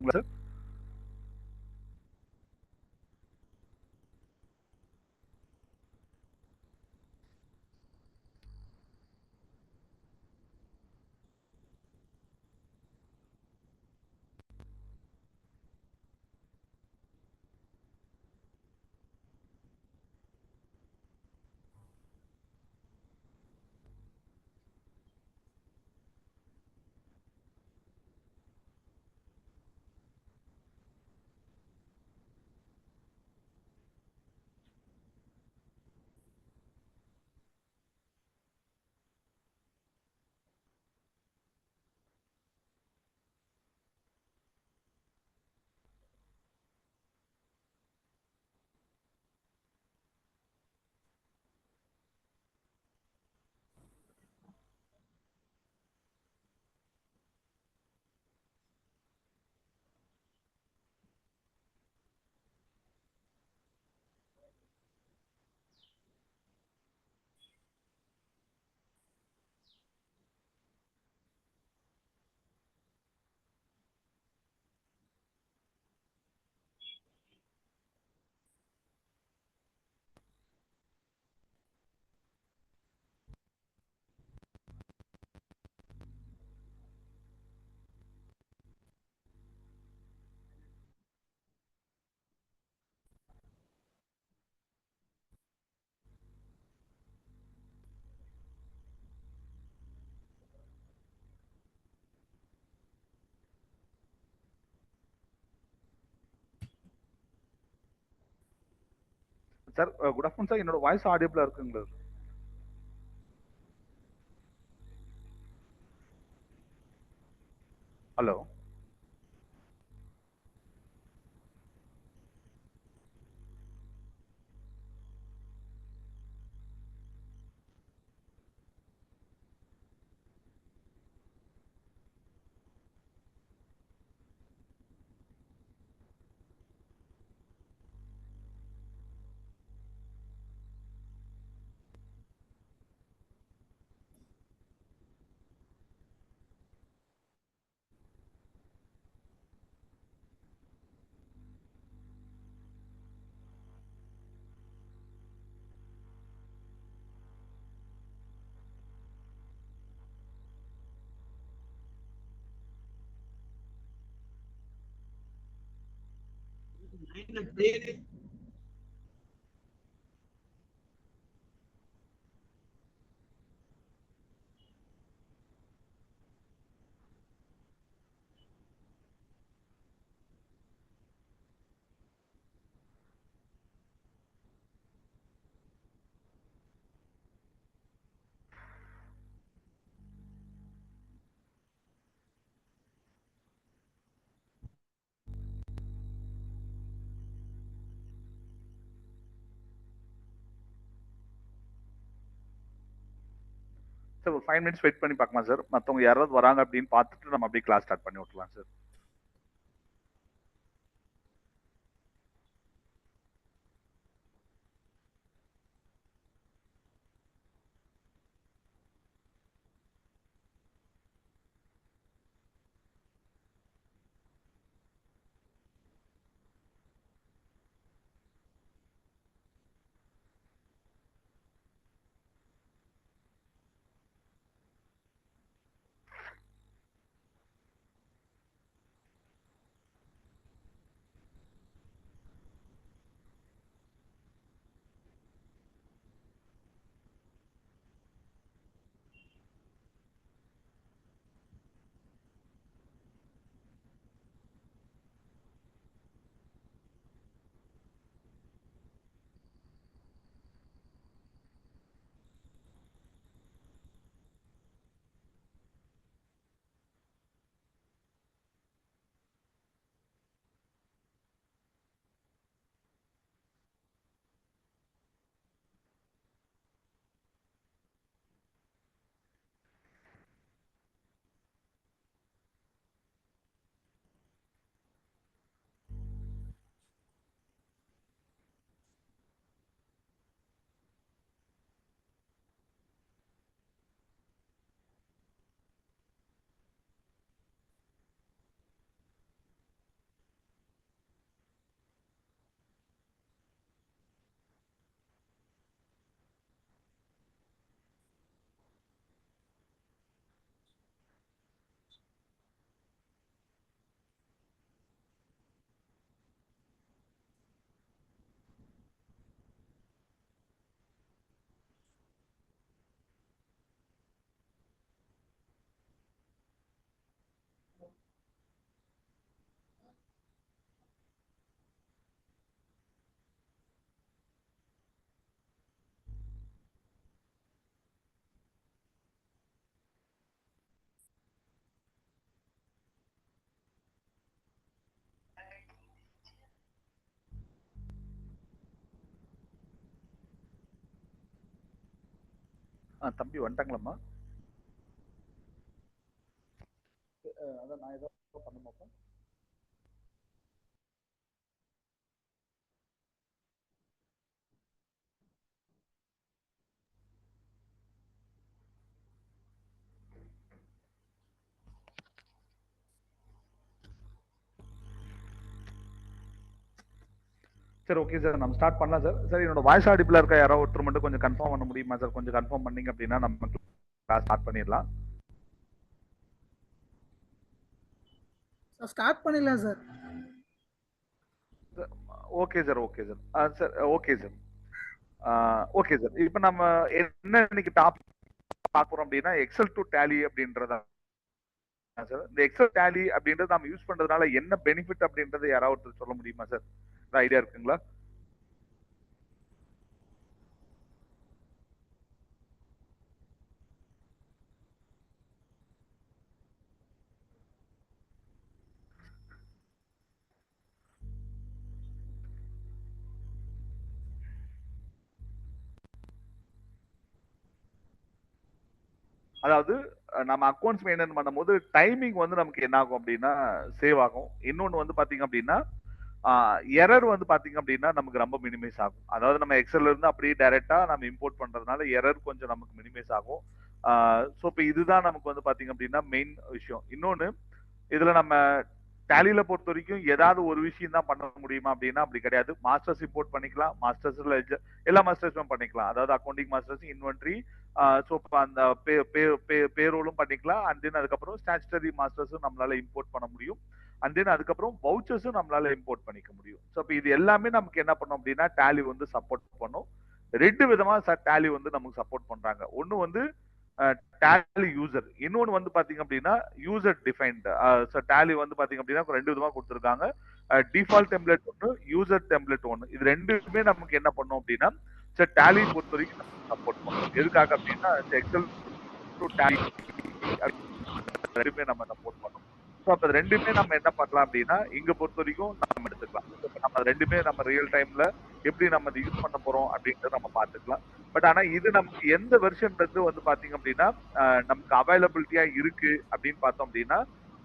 Sir. Sir good afternoon sir. என்னோட voice ஆடியபிளா இருக்குங்களா? Hello. Sir ஒரு 5 மினிட்ஸ் வெயிட் பண்ணி பார்க்கலாம் சார். மற்றவங்க யாராவது வராங்க அப்படின்னு பார்த்துட்டு நம்ம அப்படியே கிளாஸ் ஸ்டார்ட் பண்ணி விட்டுலாம் சார். தம்பி வந்துட்டாங்களாம்மா? அதான் நான் ஏதோ பண்ணுமாப்பா. சரி, ஓகே சார், நம்ம ஸ்டார்ட் பண்ணலாம் சார். சார், என்னோட வாய்ஸ் ஆடிபிளா இருக்கா? யாராவது ஒருத்தர் மட்டும் கொஞ்சம் கன்ஃபார்ம் பண்ண முடியுமா சார்? கொஞ்சம் கன்ஃபார்ம் பண்ணீங்க அப்படின்னா நம்ம கிளாஸ் ஸ்டார்ட் பண்ணிடலாம். ஸ்டார்ட் பண்ணிடலாம் sir. Okay sir, okay sir. Sir, okay sir. Okay sir. இப்போ நம்ம என்ன இன்னைக்கு டாபிக் பார்க்குறோம் அப்படின்னா எக்ஸல் டு டேலி அப்படின்றத சார். இந்த எக்ஸல் டேலி அப்படின்றது நம்ம யூஸ் பண்றதுனால என்ன பெனிஃபிட் அப்படின்றது யாராவது ஒருத்தர் சொல்ல முடியுமா சார்? ஐடியா இருக்குங்களா? அதாவது நம்ம அக்கௌண்ட்ஸ் மெயின்டைன் பண்ணும்போது டைமிங் வந்து நமக்கு என்ன ஆகும் அப்படின்னா சேவ் ஆகும். இன்னொன்னு வந்து பாத்தீங்க அப்படின்னா எரர் வந்து பாத்தீங்க அப்படின்னா நமக்கு ரொம்ப மினிமைஸ் ஆகும். அதாவது நம்ம எக்ஸல்ல இருந்து அப்படியே டைரக்டா நம்ம இம்போர்ட் பண்றதுனால எரர் கொஞ்சம் நமக்கு மினிமைஸ் ஆகும். ஸோ இப்போ இதுதான் நமக்கு வந்து பாத்தீங்க அப்படின்னா மெயின் விஷயம். இன்னொன்னு, இதுல நம்ம டேலியில பொறுத்த வரைக்கும் ஏதாவது ஒரு விஷயம் தான் பண்ண முடியுமா அப்படின்னா அப்படி கிடையாது. மாஸ்டர்ஸ் இம்போர்ட் பண்ணிக்கலாம், மாஸ்டர்ஸ்ல எல்லா மாஸ்டர்ஸும் பண்ணிக்கலாம். அதாவது அக்கௌண்டிங் மாஸ்டர்ஸ், இன்வென்ட்ரி, ஸோ அந்த பேரோலும் பண்ணிக்கலாம். அண்ட் தென் அதுக்கப்புறம் ஸ்டாச்சுட்டரி மாஸ்டர்ஸும் நம்மளால இம்போர்ட் பண்ண முடியும். அண்ட் தென் அதுக்கப்புறம் வவுச்சர்ஸும் நம்மளால இம்போர்ட் பண்ணிக்க முடியும். ஸோ இப்போ இது எல்லாமே நமக்கு என்ன பண்ணும் அப்படின்னா டேலி வந்து சப்போர்ட் பண்ணும். ரெண்டு விதமா டேலி வந்து நமக்கு சப்போர்ட் பண்றாங்க. ஒன்னு வந்து டேலி யூசர், இன்னொன்னு வந்து பாத்தீங்க அப்படின்னா யூசர் டிஃபைன்ட். டேலி வந்து பாத்தீங்க அப்படின்னா ரெண்டு விதமா கொடுத்துருக்காங்க. டிஃபால்ட் டெம்ப்ளேட் ஒன்று, யூசர் டெம்ப்ளேட் ஒன்று. இது ரெண்டுமே நமக்கு என்ன பண்ணும் அப்படின்னா டேலி பொறுத்த வரைக்கும் நமக்கு சப்போர்ட் பண்ணும். எதுக்காக அப்படின்னா எக்ஸல் டு டேலி ரெண்டுமே நம்ம சப்போர்ட் பண்ணோம். ஸோ அப்ப ரெண்டுமே நம்ம என்ன பண்ணலாம் அப்படின்னா இங்க பொறுத்த வரைக்கும் நம்ம எடுத்துக்கலாம். நம்ம ரெண்டுமே நம்ம ரியல் டைம்ல எப்படி நம்ம அதை யூஸ் பண்ண போறோம் அப்படின்றத நம்ம பார்த்துக்கலாம். பட் ஆனா இது நமக்கு எந்த வெர்ஷன்ல இருந்து வந்து பாத்தீங்க அப்படின்னா நமக்கு அவைலபிலிட்டியா இருக்கு அப்படின்னு பார்த்தோம் அப்படின்னா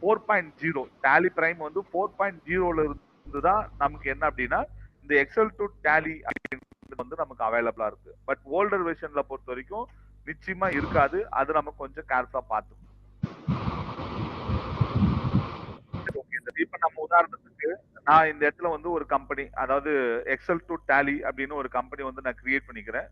4.0 டேலி பிரைம் வந்து 4.0ல இருந்து தான் நமக்கு என்ன அப்படின்னா இந்த எக்ஸல் டு டேலி அப்படின்றது வந்து நமக்கு அவைலபிளா இருக்கு. பட் ஓல்டர் வெர்ஷன்ல பொறுத்த வரைக்கும் நிச்சயமா இருக்காது. அது நம்ம கொஞ்சம் கேர்ஃபுல்லா பார்த்துக்கணும். இப்ப நம்ம உதாரணத்துக்கு நான் இந்த இடத்துல வந்து ஒரு கம்பெனி, அதாவது எக்ஸல் டு டேலி அப்படின்னு ஒரு கம்பெனி வந்து நான் கிரியேட் பண்ணிக்கிறேன்.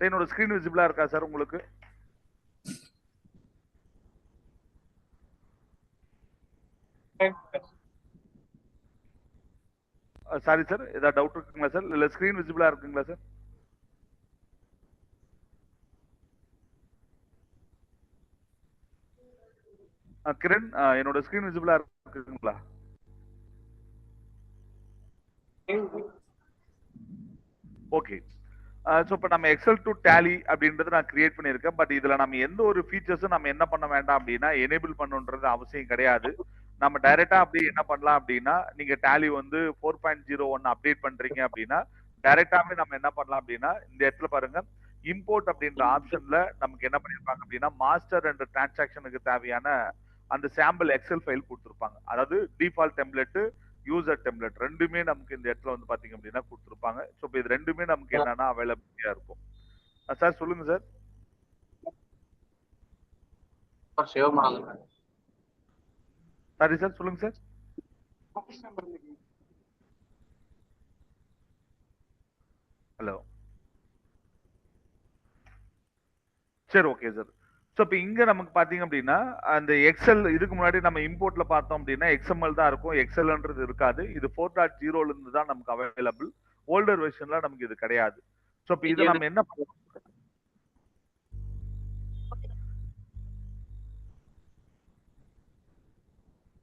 என்னோட ஸ்கிரீன் விசிபிளா இருக்கா சார் உங்களுக்கு? சாரி சார், ஏதாவது டவுட் இருக்குங்களா சார்? இல்ல ஸ்கிரீன் விசிபிளா இருக்குங்களா சார்? கிரண், என்னோட ஸ்கிரீன் விசிபிளா இருக்குங்களா? ஓகே. ஸோ இப்போ நம்ம எக்ஸல் டு டேலி அப்படின்றது நான் கிரியேட் பண்ணியிருக்கேன். பட் இதுல நம்ம எந்த ஒரு ஃபீச்சர்ஸும் நம்ம என்ன பண்ண வேண்டாம் அப்படின்னா எனேபிள் பண்ணுன்றது அவசியம் கிடையாது. நம்ம டைரக்டா அப்படியே என்ன பண்ணலாம் அப்படின்னா நீங்க டேலி வந்து 4.01 அப்டேட் பண்றீங்க அப்படின்னா டைரக்டாவே நம்ம என்ன பண்ணலாம் அப்படின்னா இந்த இடத்துல பாருங்க, இம்போர்ட் அப்படின்ற ஆப்ஷன்ல நமக்கு என்ன பண்ணிருப்பாங்க அப்படின்னா மாஸ்டர் அண்ட் டிரான்சாக்ஷனுக்கு தேவையான அந்த சாம்பிள் எக்ஸல் ஃபைல் கொடுத்துருப்பாங்க. அதாவது டிஃபால்ட் டெம்ப்ளேட், யூசர் டெம்ப்ளேட் ரெண்டுமே நமக்கு இந்த இடத்துல வந்து பாத்தீங்க அப்படின்னா கொடுத்துருப்பாங்க. ஸோ இப்போ இது ரெண்டுமே நமக்கு என்னன்னா அவைலபிலிட்டியா இருக்கும். சார் சொல்லுங்க சார். சாரி சார், சொல்லுங்க சார். ஹலோ. சரி, ஓகே சார். ஸோ இப்போ இங்க நமக்கு பாத்தீங்க அப்படின்னா அந்த எக்ஸல் இதுக்கு முன்னாடி நம்ம இம்போர்ட்ல பார்த்தோம் அப்படின்னா எக்ஸ்எம்எல் தான் இருக்கும், எக்ஸல்ன்றது இருக்காது. இது 4.0ல இருந்து தான் நமக்கு அவைலபிள். ஓல்டர் வெர்ஷன்ல நமக்கு இது கிடையாது. ஸோ இப்போ இது நம்ம என்ன பண்ணணும்?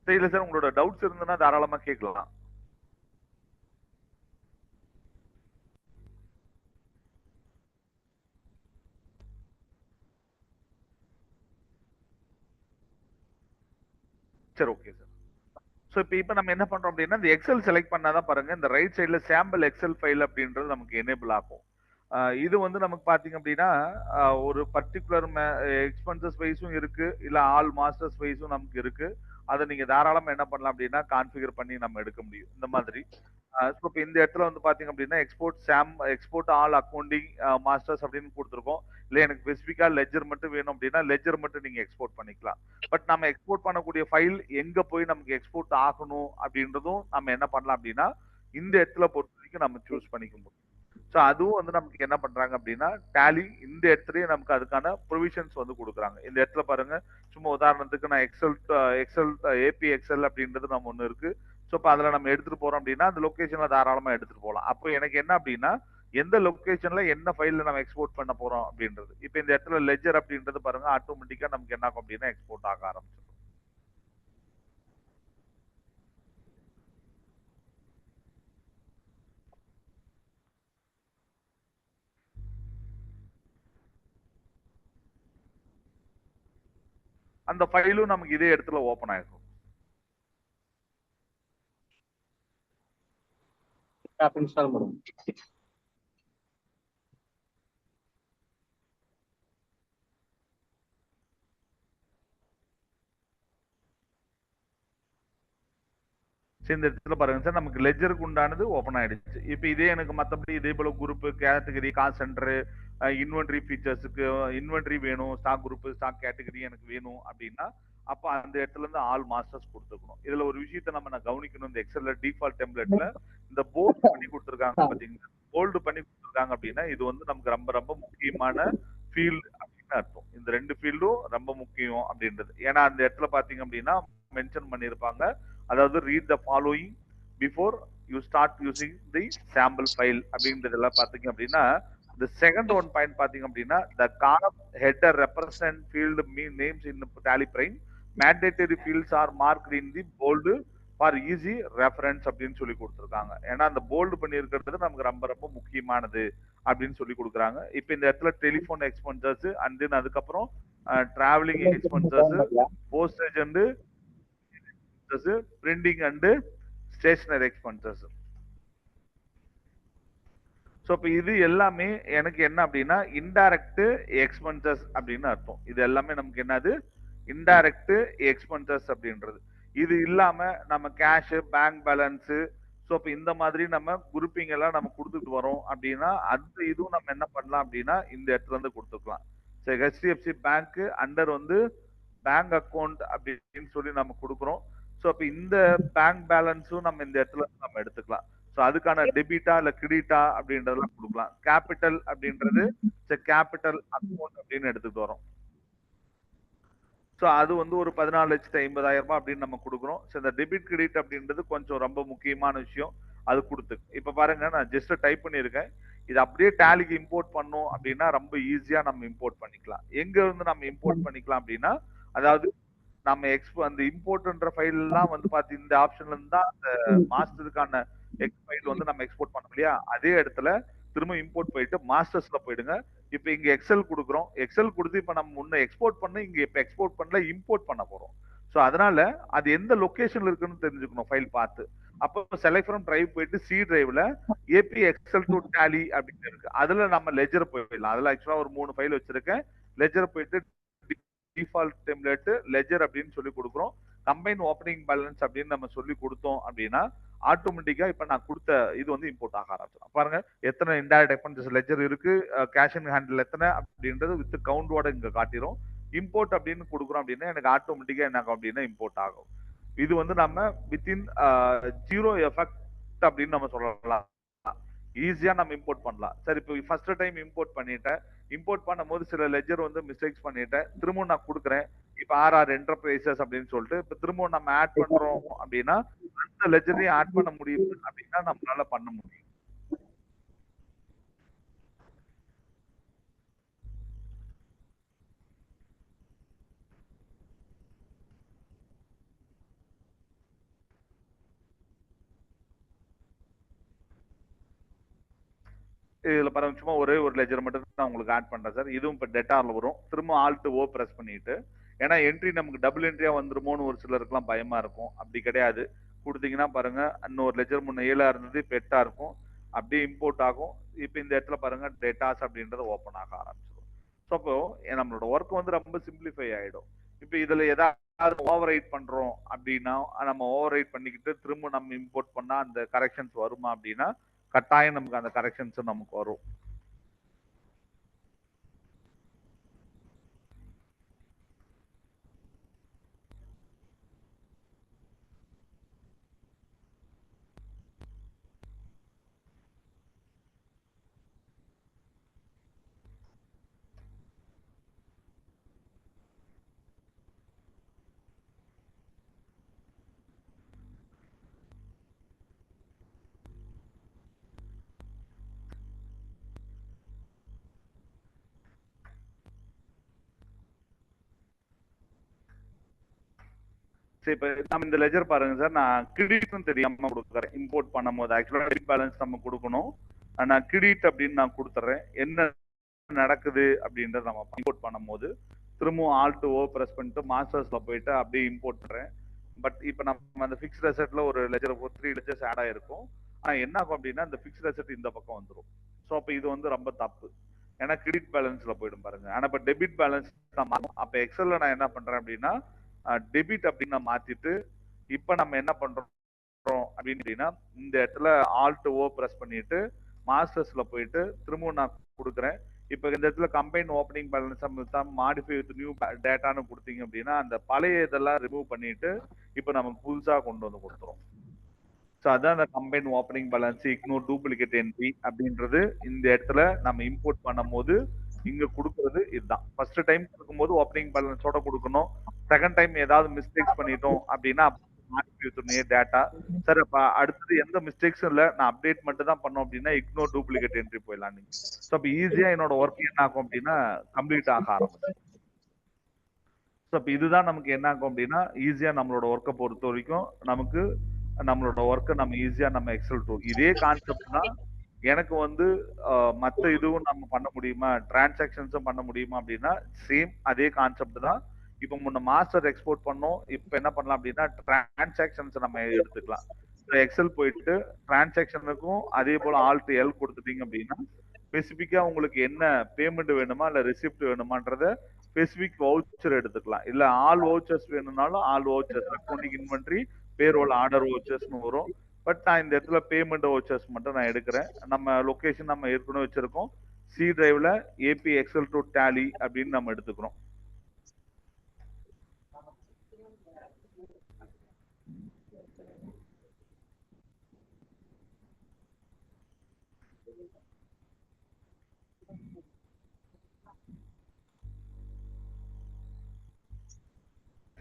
தெரியல சார், உங்களோட டவுட்ஸ் இருந்ததுன்னா தாராளமா கேட்கலாம். சரி, ஓகே சார். ஸோ இப்ப நம்ம என்ன பண்றோம் அப்படின்னா, இந்த எக்ஸல் செலக்ட் பண்ணாதான் பாருங்க, இந்த ரைட் சைடுல சாம்பிள் எக்ஸல் ஃபைல் அப்படின்றது நமக்கு எனேபிள் ஆகும். இது வந்து நமக்கு பாத்தீங்க அப்படின்னா, ஒரு பர்ட்டிகுலர் எக்ஸ்பென்சஸ் வைஸும் இருக்கு, இல்ல ஆல் மாஸ்டர்ஸ் வைஸும் நமக்கு இருக்கு. அத நீங்க தாராளமா என்ன பண்ணலாம் அப்படின்னா, கான்ஃபிகர் பண்ணி நம்ம எடுக்க முடியும். இந்த மாதிரி. ஸோ இப்ப இந்த இடத்துல வந்து பாத்தீங்க அப்படின்னா, எக்ஸ்போர்ட் ஆல் அக்கவுண்டிங் மாஸ்டர்ஸ் அப்படின்னு குடுத்துருக்கோம். இல்ல எனக்கு ஸ்பெசிஃபிக்கா லெட்ஜர் மட்டும் வேணும் அப்படின்னா, லெட்ஜர் மட்டும் நீங்க எக்ஸ்போர்ட் பண்ணிக்கலாம். பட் நம்ம எக்ஸ்போர்ட் பண்ணக்கூடிய ஃபைல் எங்க போய் நமக்கு எக்ஸ்போர்ட் ஆகணும் அப்படின்றதும் நம்ம என்ன பண்ணலாம் அப்படின்னா, இந்த இடத்துல பொறுத்த வரைக்கும் நம்ம சூஸ் பண்ணிக்க முடியும். ஸோ அதுவும் வந்து நமக்கு என்ன பண்றாங்க அப்படின்னா, டேலி இந்த இடத்துலயே நமக்கு அதுக்கான ப்ரொவிஷன்ஸ் வந்து குடுக்குறாங்க. இந்த இடத்துல பாருங்க, சும்மா உதாரணத்துக்கு நான் எக்ஸல் ஏபி எக்ஸல் அப்படின்றது நம்ம ஒண்ணு இருக்கு. ஸோ இப்ப அதுல நம்ம எடுத்துட்டு போறோம் அப்படின்னா, அந்த லொகேஷன்ல தாராளமா எடுத்துட்டு போலாம். அப்போ எனக்கு என்ன அப்படின்னா, எந்த லொகேஷன்ல என்ன ஃபைல்ல நம்ம எக்ஸ்போர்ட் பண்ண போறோம் அப்படின்றது. இப்ப இந்த இடத்துல லெட்ஜர் அப்படின்றது பாருங்க, ஆட்டோமேட்டிக்கா நமக்கு என்ன ஆகும் அப்படின்னா, எக்ஸ்போர்ட் ஆக ஆரம்பிச்சிடும். அந்த ஃபைலும் நமக்கு இதே இடத்துல ஓபன் ஆயிடும். ஆப் இன்ஸ்டால் பண்ணுங்க. சரி, இந்த இடத்துல பாருங்க சார், நமக்கு லெட்ஜருக்கு உண்டானது ஓபன் ஆயிடுச்சு. இப்ப இதே எனக்கு மத்தபடி இதே போல group, category, cost centre, inventory ஃபீச்சர்ஸ்க்கு இன்வென்டரி வேணும், ஸ்டாக் குரூப், ஸ்டாக் கேட்டகரி எனக்கு வேணும் அப்படின்னா, அப்ப அந்த இடத்துல இருந்து ஆல் மாஸ்டர்ஸ் கொடுத்துக்கணும். இதுல ஒரு விஷயத்தை நான் கவனிக்கணும். இந்த எக்ஸல்ல டிஃபால்ட் டெம்ப்ளேட்ல இந்த போல்ட் பண்ணி கொடுத்துருக்காங்க பாத்தீங்கன்னா, போல்டு பண்ணி கொடுத்துருக்காங்க அப்படின்னா, இது வந்து நமக்கு ரொம்ப ரொம்ப முக்கியமான ஃபீல்ட் அப்படின்னு அர்த்தம். இந்த 2 ஃபீல்டும் ரொம்ப முக்கியம் அப்படின்றது. ஏன்னா அந்த இடத்துல பாத்தீங்க அப்படின்னா மென்ஷன் பண்ணியிருப்பாங்க. அதாவது read the following before you start using the sample file அப்படின்றதெல்லாம் பாத்தீங்க அப்படின்னா, இந்த செகண்ட் ஒன் பாயிண்ட் பாத்தீங்க அப்படின்னா, the column header represent field mean names in Tally Prime mandatory fields are marked in the bold for easy reference அப்படின்னு சொல்லி கொடுத்துருக்காங்க. ஏன்னா அந்த போல்டு பண்ணி இருக்கிறது நமக்கு ரொம்ப ரொம்ப முக்கியமானது அப்படின்னு சொல்லி கொடுக்குறாங்க. இப்ப இந்த இடத்துல டெலிபோன் எக்ஸ்பென்சர்ஸ் அண்ட் தென் அதுக்கப்புறம் travelling expenses, postage and printing and stationery expenses. So இப்போ இது எல்லாமே எனக்கு என்ன அப்படின்னா இன்டைரக்ட் எக்ஸ்பென்சஸ் அப்படின்னு அர்த்தம். இது எல்லாமே நமக்கு என்னது இன்டைரக்ட் எக்ஸ்பென்சஸ் அப்படின்றது. இது இல்லாம நம்ம கேஷ், பேங்க் பேலன்ஸ், ஸோ இப்போ இந்த மாதிரி நம்ம குரூப்பிங் எல்லாம் நம்ம கொடுத்துட்டு வரோம் அப்படின்னா அந்த இதுவும் நம்ம என்ன பண்ணலாம் அப்படின்னா இந்த இடத்துல இருந்து கொடுத்துக்கலாம். சரி, ஹெச்டிஎஃப்சி பேங்க் அண்டர் வந்து பேங்க் அக்கௌண்ட் அப்படின்னு சொல்லி நம்ம கொடுக்குறோம். ஸோ அப்ப இந்த பேங்க் பேலன்ஸும் நம்ம இந்த இடத்துல நம்ம எடுத்துக்கலாம். ஸோ அதுக்கான டெபிட்டா இல்ல கிரெடிட்டா அப்படின்றதெல்லாம் கொடுக்கலாம். கேபிட்டல் அப்படின்றது கேபிட்டல் அக்கௌண்ட் அப்படின்னு எடுத்துட்டு வரோம். ஸோ அது வந்து ஒரு 14,50,000 அப்படின்னு நம்ம கொடுக்குறோம். ஸோ இந்த டெபிட் கிரெடிட் அப்படின்றது கொஞ்சம் ரொம்ப முக்கியமான விஷயம். அது கொடுத்து இப்ப பாருங்க, நான் ஜஸ்ட் டைப் பண்ணியிருக்கேன். இது அப்படியே டேலிக்கு இம்போர்ட் பண்ணோம் அப்படின்னா ரொம்ப ஈஸியா நம்ம இம்போர்ட் பண்ணிக்கலாம். எங்க இருந்து நம்ம இம்போர்ட் பண்ணிக்கலாம் அப்படின்னா, அதாவது நம்ம அந்த இம்போர்ட்ன்ற ஃபைல் எல்லாம் வந்து பாத்து இந்த ஆப்ஷன்ல இருந்து தான் அந்த மாஸ்டருக்கான ஃபைல் வந்து நம்ம எக்ஸ்போர்ட் பண்ணோம் இல்லையா, அதே இடத்துல திரும்ப இம்போர்ட் போயிட்டு மாஸ்டர்ஸ்ல போயிடுங்க. இப்ப இங்க எக்ஸல் கொடுக்குறோம். எக்ஸல் கொடுத்து இப்ப நம்ம முன்ன எக்ஸ்போர்ட் பண்ண இங்க இப்ப எக்ஸ்போர்ட் பண்ணல, இம்போர்ட் பண்ண போறோம். சோ அதனால அது எந்த லொகேஷன்ல இருக்குன்னு தெரிஞ்சுக்கணும் ஃபைல் பார்த்து. அப்போ செலக்ட் ஃப்ரம் டிரைவ் போயிட்டு சி டிரைவ்ல ஏபி எக்ஸல் டு டேலி அப்படின்னு இருக்கு. அதுல நம்ம லெஜர் போயிடலாம். அதுல ஆக்சுவலா ஒரு 3 ஃபைல் வச்சிருக்கேன். லெஜர் போயிட்டு டிஃபால்ட் டெம்ப்ளேட் லெஜர் அப்படின்னு சொல்லி கொடுக்குறோம். கம்பைன் ஓப்பனிங் பேலன்ஸ் அப்படின்னு நம்ம சொல்லி கொடுத்தோம் அப்படின்னா ஆட்டோமேட்டிக்கா இப்ப நான் கொடுத்த இது வந்து இம்போர்ட் ஆக ஆரம்பிச்சிடும். பாருங்க எத்தனை இன்டைரக்ட் எக்ஸ்பென்சஸ் லெஜர் இருக்கு, கேஷ் அண்ட் ஹேண்டில் எத்தனை அப்படின்றது வித் கவுண்டோட இங்க காட்டிடும். இம்போர்ட் அப்படின்னு கொடுக்குறோம் அப்படின்னா எனக்கு ஆட்டோமேட்டிக்கா என்ன ஆகும் அப்படின்னா இம்போர்ட் ஆகும். இது வந்து நம்ம வித்தின் 0 எஃபெக்ட் அப்படின்னு நம்ம சொல்லலாம். ஈஸியா நம்ம இம்போர்ட் பண்ணலாம். சரி, இப்போ ஃபர்ஸ்ட் டைம் இம்போர்ட் பண்ணிட்டேன். இம்போர்ட் பண்ணும்போது சில லெஜர் வந்து மிஸ்டேக்ஸ் பண்ணிட்டேன். திரும்பவும் நான் கொடுக்குறேன். இப்ப ஆர்ஆர் என்டர்பிரைசஸ் அப்படின்னு சொல்லிட்டு இப்ப திரும்பவும் நம்ம ஆட் பண்றோம் அப்படின்னா அந்த லெஜரையும் ஆட் பண்ண முடியும் அப்படின்னா நம்மளால பண்ண முடியும். இதுல பாருங்க, சும்மா ஒரே ஒரு லெஜர் மட்டும் நான் உங்களுக்கு ஆட் பண்றேன் சார். இதுவும் இப்ப டேட்டால வரும். திரும்ப ஆல்ட் ஓ பிரஸ் பண்ணிட்டு ஏன்னா என்ட்ரி நமக்கு டபுள் என்ட்ரியா வந்துருமோன்னு ஒரு சிலருக்குலாம் பயமா இருக்கும். அப்படி கிடையாது. குடுத்தீங்கன்னா பாருங்க, இன்னொரு லெட்ஜர் முன்ன 7ஆ இருந்தது, இப்ப 8ஆ இருக்கும். அப்படியே இம்போர்ட் ஆகும். இப்ப இந்த இடத்துல பாருங்க டேட்டாஸ் அப்படின்றது ஓப்பன் ஆக ஆரம்பிச்சிடும். ஸோ அப்போ நம்மளோட ஒர்க் வந்து ரொம்ப சிம்பிளிஃபை ஆயிடும். இப்ப இதுல ஏதாவது ஓவர் ரைட் பண்றோம் அப்படின்னா, நம்ம ஓவர் ரைட் பண்ணிக்கிட்டு திரும்ப நம்ம இம்போர்ட் பண்ணா அந்த கரெக்ஷன்ஸ் வருமா அப்படின்னா, கட்டாயம் நமக்கு அந்த கரெக்ஷன்ஸ் நமக்கு வரும். சரி, இப்ப நம்ம இந்த லெஜர் பாருங்க சார். நான் கிரெடிட்னு தெரியாம கொடுக்குறேன். இம்போர்ட் பண்ணும்போது ஆக்சுவலா டெபிட் பேலன்ஸ் நம்ம கொடுக்கணும். நான் கிரெடிட் அப்படின்னு நான் கொடுத்துறேன். என்ன நடக்குது அப்படின்றத நம்ம இம்போர்ட் பண்ணும்போது திரும்பவும் ஆல்ட் ஓ பிரஸ் பண்ணிட்டு மாஸ்டர்ஸ்ல போயிட்டு அப்படியே இம்போர்ட் பண்றேன். பட் இப்போ நம்ம அந்த ஃபிக்ஸ்ட் அசெட்ல ஒரு லெஜர் 3 லெஜர்ஸ் ஆட் ஆயிருக்கும். ஆனா என்ன ஆகும் அப்படின்னா இந்த ஃபிக்ஸ்ட் அசெட் இந்த பக்கம் வந்துடும். ஸோ அப்போ இது வந்து ரொம்ப தப்பு. ஏன்னா கிரெடிட் பேலன்ஸ்ல போயிடும் பாருங்க. ஆனா இப்போ டெபிட் பேலன்ஸ் தான் மாறும். அப்போ எக்ஸல்ல நான் என்ன பண்றேன் அப்படின்னா டெபிட் அப்படின்னு நான் மாத்திட்டு இப்போ நம்ம என்ன பண்றோம் அப்படின்னா இந்த இடத்துல ஆல்ட் ஓ பிரஸ் பண்ணிட்டு மாஸ்டர்ஸ்ல போயிட்டு திரும்பவும் நான் கொடுக்குறேன். இப்போ இந்த இடத்துல combine opening balance modify with new டேட்டான்னு கொடுத்தீங்க அப்படின்னா அந்த பழைய இதெல்லாம் ரிமூவ் பண்ணிட்டு இப்போ நம்ம புதுசா கொண்டு வந்து கொடுத்துரும். ஸோ அதான் அந்த combine opening balance ignore duplicate entry அப்படின்றது இந்த இடத்துல நம்ம இம்போர்ட் பண்ணும்போது இங்க கொடுக்கறது இதுதான். ஃபர்ஸ்ட் டைம் கொடுக்கும்போது ஓப்பனிங் பேலன்ஸோட கொடுக்கணும். செகண்ட் டைம் ஏதாவது மிஸ்டேக்ஸ் பண்ணிட்டோம் அப்படின்னா டேட்டா சார். அப்ப அடுத்தது எந்த மிஸ்டேக்ஸும் இல்ல, நான் அப்டேட் மட்டும் தான் பண்ணோம் அப்படின்னா இக்னோர் டூப்ளிகேட் என்ட்ரி போயிடலாம் நீங்க. ஸோ அப்ப ஈஸியா என்னோட ஒர்க் என்ன ஆகும் அப்படின்னா கம்ப்ளீட் ஆக ஆரம்பிச்சு. ஸோ அப்ப இதுதான் நமக்கு என்ன ஆகும் அப்படின்னா ஈஸியா நம்மளோட ஒர்க்கை பொறுத்த வரைக்கும் நமக்கு நம்மளோட ஒர்க்கை நம்ம ஈஸியா நம்ம எக்ஸல் டூல் இதே கான்செப்ட் தான் எனக்கு வந்து மற்ற இதுவும் நம்ம பண்ண முடியுமா, டிரான்சாக்ஷன்ஸும் பண்ண முடியுமா அப்படின்னா சேம் அதே கான்செப்ட் தான். இப்போ முன்ன மாஸ்டர் எக்ஸ்போர்ட் பண்ணோம், இப்போ என்ன பண்ணலாம் அப்படின்னா டிரான்சாக்ஷன்ஸ் நம்ம எடுத்துக்கலாம். எக்ஸல் போயிட்டு டிரான்சாக்ஷனுக்கும் அதே போல ஆல்ட் எல் கொடுத்துட்டீங்க அப்படின்னா ஸ்பெசிஃபிக்கா உங்களுக்கு என்ன பேமெண்ட் வேணுமா இல்ல ரெசிப்ட் வேணுமான்றத ஸ்பெசிபிக் வவுச்சர் எடுத்துக்கலாம். இல்ல ஆல் வவுச்சர்ஸ் வேணும்னாலும் all vouchers accounting inventory payroll order வவுச்சர்ஸ்னு வரும். பட் நான் இந்த இடத்துல பேமெண்ட் வவுச்சர்ஸ் மட்டும் நான் எடுக்கிறேன். நம்ம லொகேஷன் நம்ம ஏற்கனவே வச்சிருக்கோம். சி டிரைவ்ல ஏபி எக்ஸல் டு டேலி அப்படின்னு நம்ம எடுத்துக்கிறோம்.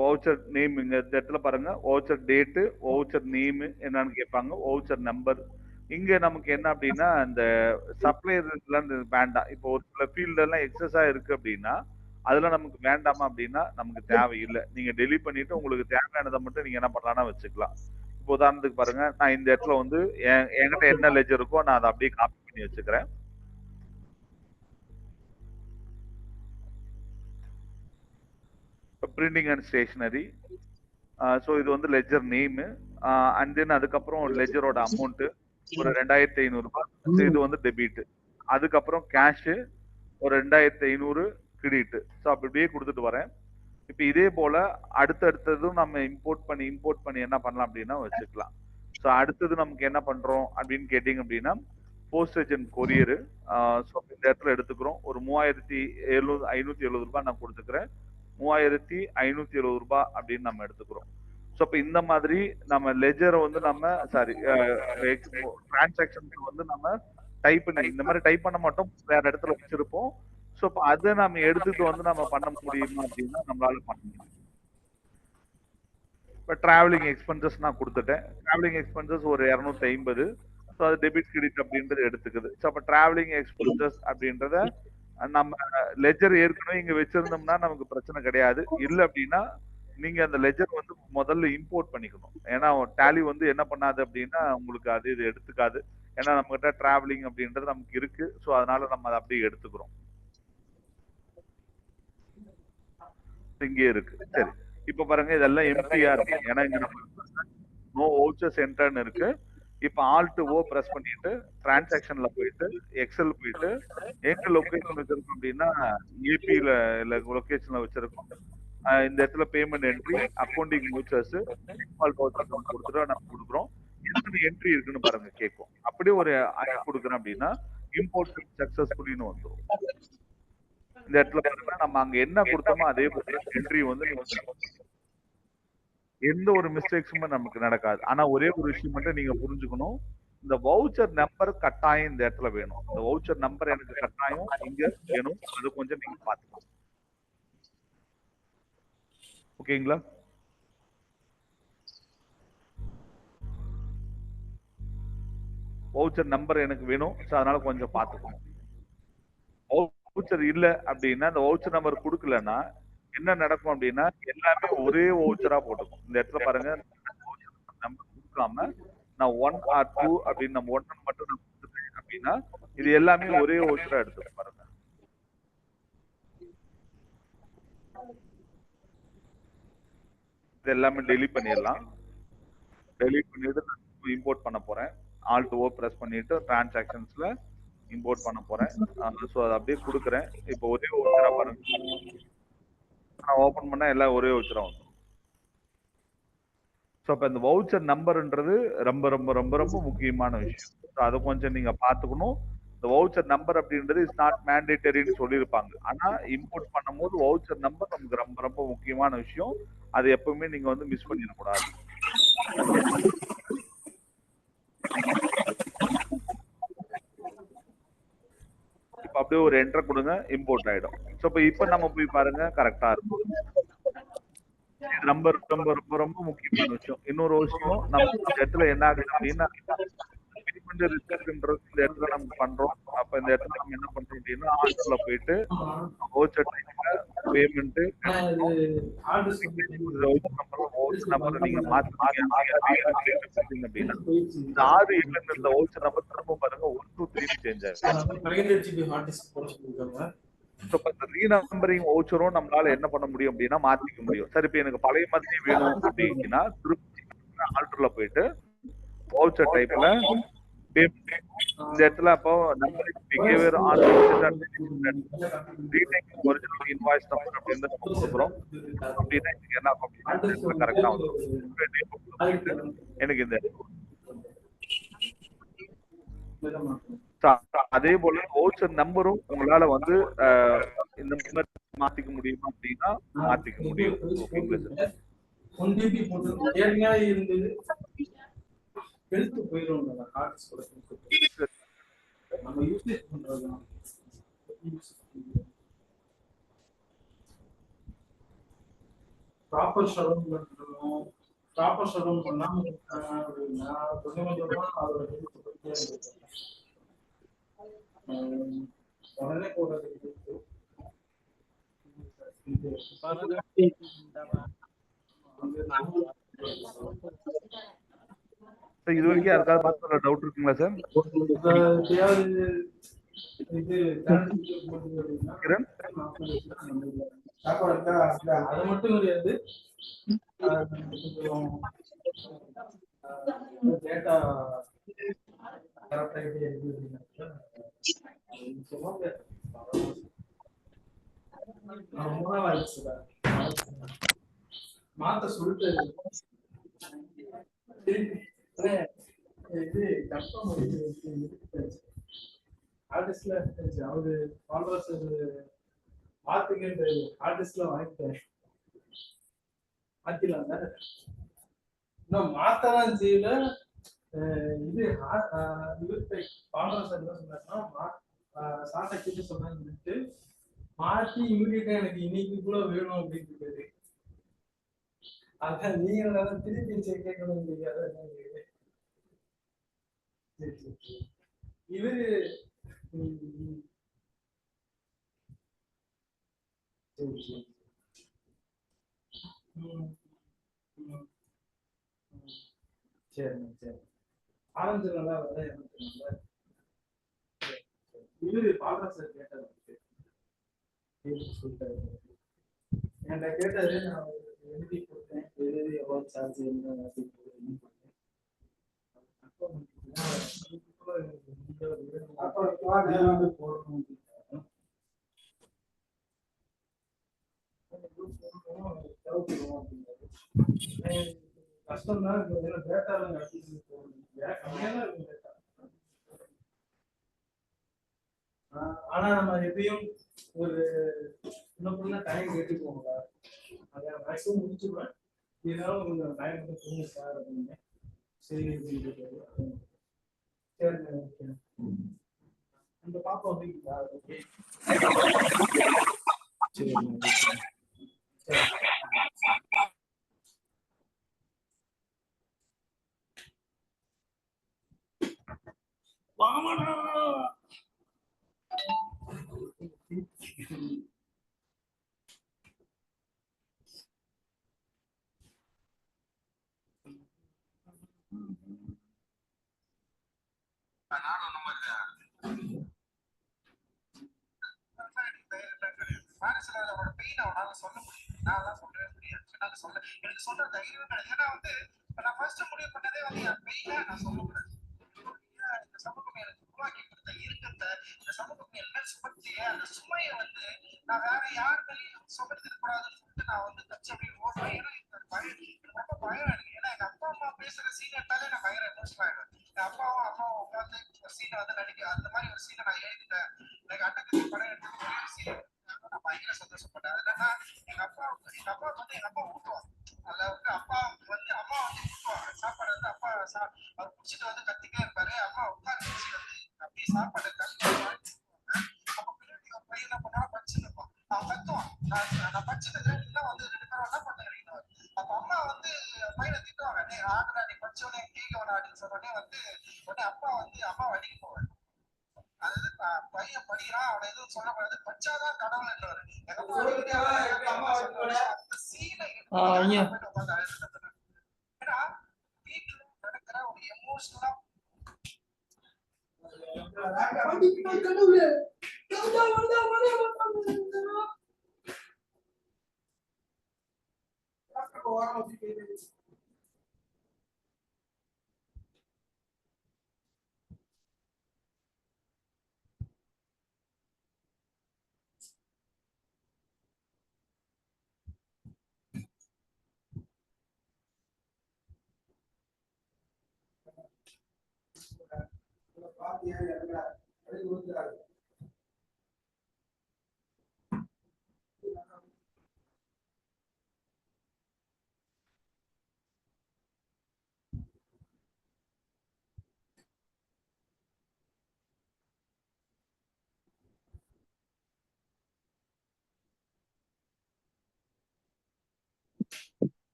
வவுச்சர் நேம் இங்க இந்த இடத்துல பாருங்க. வவுச்சர் டேட்டு, வவுச்சர் நேம் என்னன்னு கேட்பாங்க, வவுச்சர் நம்பர். இங்க நமக்கு என்ன அப்படின்னா இந்த சப்ளையர்லாம் வேண்டாம். இப்போ ஒரு சில ஃபீல்டு எல்லாம் எக்ஸஸா இருக்கு அப்படின்னா அதெல்லாம் நமக்கு வேண்டாமா அப்படின்னா நமக்கு தேவையில்லை. நீங்க டெலிட் பண்ணிட்டு உங்களுக்கு தேவையானதை மட்டும் நீங்க என்ன பண்ணலாம்னா வச்சுக்கலாம். இப்போ உதாரணத்துக்கு பாருங்க, நான் இந்த இடத்துல வந்து என்கிட்ட என்ன லெஜர் இருக்கோ நான் அதை அப்படியே காப்பி பண்ணி வச்சுக்கிறேன். Printing and stationary. ஸோ இது வந்து லெஜர் நேமு. அண்ட் தென் அதுக்கப்புறம் லெஜரோட அமௌண்ட் ஒரு 2500 ரூபாய். இது வந்து டெபிட். அதுக்கப்புறம் கேஷ் ஒரு 2500 கிரெடிட். ஸோ அப்படியே கொடுத்துட்டு வரேன். இப்போ இதே போல அடுத்தடுத்ததும் நம்ம இம்போர்ட் பண்ணி என்ன பண்ணலாம் அப்படின்னா வச்சுக்கலாம். ஸோ அடுத்தது நமக்கு என்ன பண்றோம் அப்படின்னு கேட்டீங்க அப்படின்னா போஸ்டேஜ் அண்ட் கொரியரு. ஸோ இந்த இடத்துல எடுத்துக்கிறோம். ஒரு 3770 ரூபாய் நான் கொடுத்துக்கிறேன். 3570 ரூபாய் அப்படின்னு நம்ம எடுத்துக்கிறோம். ஸோ இப்போ இந்த மாதிரி நம்ம லெஜரை வந்து நம்ம சாரி டிரான்சாக்ஷன் வந்து நம்ம டைப் பண்ணி இந்த மாதிரி டைப் பண்ண மாட்டோம், வேற இடத்துல வச்சிருப்போம். ஸோ இப்போ அதை நம்ம எடுத்துட்டு வந்து நம்ம பண்ண முடியுமா அப்படின்னா நம்மளால பண்ண முடியும். இப்போ டிராவலிங் எக்ஸ்பென்சஸ் நான் கொடுத்துட்டேன். டிராவலிங் எக்ஸ்பென்சஸ் ஒரு 250. ஸோ அது டெபிட் கிரெடிட் அப்படின்றது எடுத்துக்குது. ஸோ அப்போ டிராவலிங் எக்ஸ்பென்சஸ் அப்படின்றத நம்ம லெஜர் ஏற்கனவே இங்க வச்சிருந்தோம்னா நமக்கு பிரச்சனை கிடையாது. இல்லை அப்படின்னா நீங்க அந்த லெஜர் வந்து முதல்ல இம்போர்ட் பண்ணிக்கணும். ஏன்னா டேலி வந்து என்ன பண்ணாது அப்படின்னா உங்களுக்கு அது இது எடுத்துக்காது. ஏன்னா நம்ம கிட்ட டிராவலிங் அப்படின்றது நமக்கு இருக்கு. ஸோ அதனால நம்ம அதை அப்படியே எடுத்துக்கிறோம். இங்கே இருக்கு. சரி, இப்ப பாருங்க இதெல்லாம் எம்டியா இருக்கு. ஏன்னா இங்க நம்ம நோ வவுச்சர்ஸ் என்டர்னு இருக்கு. இப்ப ஆல்ட் ஓ பிரஸ் பண்ணிட்டு டிரான்சாக்ஷன்ல போயிட்டு எக்ஸல் போயிட்டு எங்க லொகேஷன் வச்சிருக்கோம் அப்படின்னா ஏபில லொகேஷன்ல வச்சிருக்கோம். இந்த இடத்துல payment entry, accounting vouchers, default vouchers கொடுத்துட்டு நம்ம கொடுக்குறோம். எத்தனை என்ட்ரி இருக்குன்னு பாருங்க கேட்கும். அப்படியே ஒரு கொடுக்குறேன் அப்படின்னா இம்போர்ட் சக்சஸ்ஃபுல்லின்னு வந்துடும். இந்த இடத்துல பாருங்க நம்ம அங்க என்ன கொடுத்தோமோ அதே போல என்ட்ரி வந்து எந்த ஒரு மிஸ்டேக்ஸுமே நமக்கு நடக்காது. ஆனா ஒரே ஒரு விஷயம் மட்டும் நீங்க புரிஞ்சுக்கணும். இந்த வவுச்சர் நம்பர் கட்டாயம் இந்த இடத்துல வேணும். இந்த வவுச்சர் நம்பர் எனக்கு கட்டாயம் இங்க வேணும். அது கொஞ்சம் நீங்க பாத்துக்கலாம். ஓகேங்களா? வவுச்சர் நம்பர் எனக்கு வேணும். அதனால கொஞ்சம் பாத்துக்கணும். வவுச்சர் இல்ல அப்படின்னா இந்த வவுச்சர் நம்பர் கொடுக்கலன்னா என்ன நடக்கும் அப்படின்னா எல்லாமே ஒரே வவுச்சரா போட்டுக்கும். இந்த இடத்துல பாருங்க நம்பர் கொடுக்காம நான் 1 or 2 அப்படின்னு நம்ம 1 மட்டும் நான் கொடுத்துட்டேன் அப்படின்னா இது எல்லாமே ஒரே வவுச்சரா எடுத்து பாருங்க. இது எல்லாமே டெலீட் பண்ணிடலாம். டெலீட் பண்ணிட்டு இம்போர்ட் பண்ண போறேன். ஆல்ட் ஓ பிரஸ் பண்ணிட்டு டிரான்சாக்ஷன்ஸ்ல இம்போர்ட் பண்ண போறேன். ஸோ அதை அப்படியே கொடுக்குறேன். இப்போ ஒரே வவுச்சரா பாருங்க. நான் ஓபன் பண்ணா எல்லாம் ஒரே வவுச்சரா வந்துடும். ஸோ அப்போ இந்த வவுச்சர் நம்பர்ன்றது ரொம்ப ரொம்ப ரொம்ப ரொம்ப முக்கியமான விஷயம். ஸோ அதை கொஞ்சம் நீங்க பார்த்துக்கணும். இந்த வவுச்சர் நம்பர் அப்படின்றது இஸ் நாட் மேண்டேட்டரின்னு சொல்லியிருப்பாங்க. ஆனா இம்போர்ட் பண்ணும்போது வவுச்சர் நம்பர் நமக்கு ரொம்ப ரொம்ப முக்கியமான விஷயம். அது எப்பவுமே நீங்க வந்து மிஸ் பண்ணிடக்கூடாது. இப்ப அப்படியே ஒரு என்டர் கொடுங்க, இம்போர்ட் ஆயிடும். ஸோ இப்ப நம்ம போய் பாருங்க கரெக்டா இருக்கும். இது ரொம்ப ரொம்ப ரொம்ப ரொம்ப முக்கியமான விஷயம். இன்னொரு விஷயம் நம்ம இந்த இடத்துல என்ன ஆகுது அப்படின்னா பேமெண்ட் ரிசல்ட்ன்றது இந்த இடத்துல நம்ம பண்றோம். அப்ப இந்த இடத்துல நம்ம என்ன பண்றோம் அப்படின்னா ஆல்ட்ல போயிட்டு வவுச்சர் டைப்ல பேமெண்ட் வவுச்சர் நம்பர் நீங்க மாத்தீங்க அப்படின்னா இந்த 6 7 இந்த வவுச்சர் நம்பர் திரும்ப பாருங்க 1 2 3 சேஞ்ச் ஆகும். ரீநம்பரிங் வவுச்சரும் நம்மளால என்ன பண்ண முடியும் அப்படின்னா மாத்திக்க முடியும். சரி, இப்ப எனக்கு பழைய மாதிரி வேணும் அப்படின்னா திருப்பி ஆல்டர்ல போயிட்டு வவுச்சர் டைப்ல இந்த இடத்துல அப்போ number behaviour on original invoice number அப்படின்னு நம்ம கொடுக்குறோம். அப்படின்னா எனக்கு என்ன ஆகும் அப்படின்னா கரெக்டா வந்துடும். எனக்கு இந்த அதே போல வவுச்சர் நம்பரும் உங்களால வந்து இந்த மாதிரி மாத்திக்க முடியுமா அப்படின்னா மாத்திக்க முடியும். ப்ராப்பர் ஷடவுன் பண்ணணும். ப்ராப்பர் ஷடவுன் பண்ணாம அப்படின்னா கொஞ்சம் கொஞ்சமா அதோட உடனே போடுறது இது வரைக்கும் யாருக்காவது பார்த்து டவுட் இருக்குங்களா சார்? இது அது மட்டும் கிடையாது. டேட்டா கரெக்டா மாத்த சொல்லிட்டு இது கஷ்டம் ஆர்டிஸ்ட்ல அவரு ஃபாலோவர்ஸ் மாத்துக்கின்ற ஆர்டிஸ்ட்ல வாங்கிட்டேன். மாத்திடலாம் தானே, இன்னும் மாத்தலாம் செய்யல. இது இவர்கிட்ட ஃபாலோவர்ஸ் என்ன சொன்னாருன்னா சாட்டை கிட்ட சொன்னான்னு மாத்தி இமீடியட்டா எனக்கு இன்னைக்கு கூட வேணும் அப்படின்னு இருக்காரு. அதான் நீங்க திருப்பி கேட்கணும் தெரியாது. இவரு சரி சரி ஆரம்பிச்சிடல. இவரு பாலா சார் கேட்டாரு சொல்லிட்டாரு. என்கிட்ட கேட்டாரு, நான் எழுதி கொடுத்தேன். எழுதி எவ்வளோ சார்ஜ் என்ன அப்படின்னு கொடுத்தேன். போடணும் கஷ்டம் தான். டேட்டா கம்மியாக இருக்கும் டேட்டா. ஆனா நம்ம எப்பயும் ஒரு இன்னும் டைம் கேட்டுக்குவோங்க. அதை மேக்ஸிமம் முடிச்சுடுவேன். இருந்தாலும் கொஞ்சம் டைம் மட்டும் தூங்க சார் அப்படின்னு. சரி சரி ஓகே. அந்த பாப்பா வந்துங்களா? ஓகே சரி சரி. வாமனா நானும் அந்த மாதிரிதான். அவனோட பெயின் அவனால சொல்ல முடியும். நான் சொல்லவே முடியாது. எனக்கு சொல்ற தைரியம் கிடையாது. ஏன்னா வந்து நான் ஃபர்ஸ்ட் முடிவு பண்ணதே வந்து என் பெயினை நான் சொல்லக்கூடாது. இந்த சமூகம் எனக்கு உருவாக்கி கொடுத்த இருக்கிறத இந்த சமூகம் எல்லாம் சுமத்திய அந்த சுமையை வந்து நான் வேற யார் மேலேயும் சுமத்திருக்க கூடாதுன்னு சொல்லிட்டு நான் வந்து தச்சு அப்படி ஓடுறேன். ஏன்னா எனக்கு ரொம்ப பயம் இருக்கு. ஏன்னா எங்க அப்பா அம்மா பேசுற சீன் எடுத்தாலே நான் பயங்கர எமோஷனல் ஆயிடுவேன். என் அப்பாவும் உட்காந்து ஒரு சீனை வந்து நடிக்க அந்த மாதிரி ஒரு சீனை நான் எழுதிட்டேன். எனக்கு அட்டகத்தி படம் எடுத்து ஒரு சீன் நான் பயங்கர சந்தோஷப்பட்டேன். என்னன்னா எங்க அப்பா வந்து எங்க அப்பா ஊட்டுவாங்க. அதுல வந்து அப்பா வந்து அம்மா வந்து ஊட்டுவாங்க சாப்பாடு வந்து அப்பா அவர் குடிச்சிட்டு வந்து கத்திட்டே இருப்பாரு. அம்மா உட்காந்து வச்சு வந்து அப்படியே சாப்பாடு அப்ப பின்னாடி ஒரு பையன் என்ன பண்ணா படிச்சுட்டு இருப்பான். அவன் கத்துவான். நான் படிச்சுட்டு வந்து 2 பேரும் என்ன பண்ணுறீங்க. அப்ப அம்மா வந்து பையனை திட்டுவாங்க. நீ ஆடுறா, நீ படிச்சோடனே கேட்கவனா அப்படின்னு சொன்னோடனே வந்து உடனே அப்பா வந்து அம்மா வண்டிக்கு போவார். அதாவது பையன் படிக்கிறான், அவனை எதுவும் சொல்லக்கூடாது, பச்சாதான் கடவுள் என்னவாரு. அந்த சீனை உட்காந்து அழுது. ஏன்னா வீட்டுல நடக்கிற ஒரு எமோஷனலா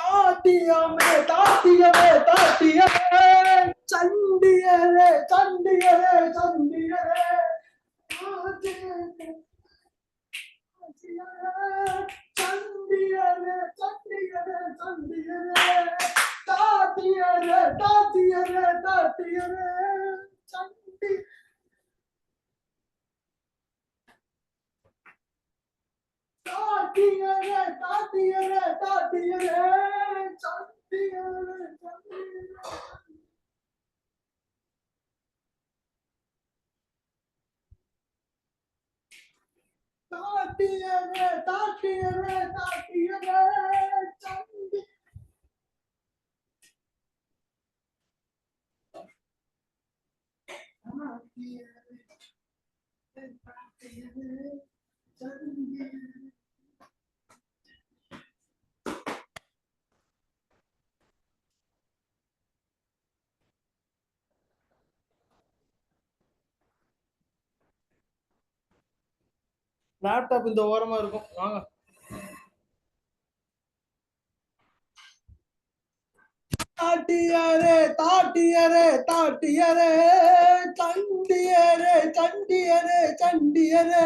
தாத்தியமே தாத்தியமே தாத்தியமே சண்டியரே சண்டியரே சண்டியரே சண்டியரே சண்டியரே சண்டியரே தாத்தியரே தாத்தியரே தாத்தியரே சண்டி தாத்தியரே தாத்தியரே தாத்தியரே சண்டியரே சண்டியரே தாத்தியரே தாத்தியரே தாத்தியரே சண்டி தாத்தியரே தாத்தியரே சண்டியரே. லேப்டாப் இந்த ஓரமா இருக்கும். வாங்க. தாட்டியரே தாட்டியரே தாட்டியரே சண்டியரே சண்டியரே சண்டியரே.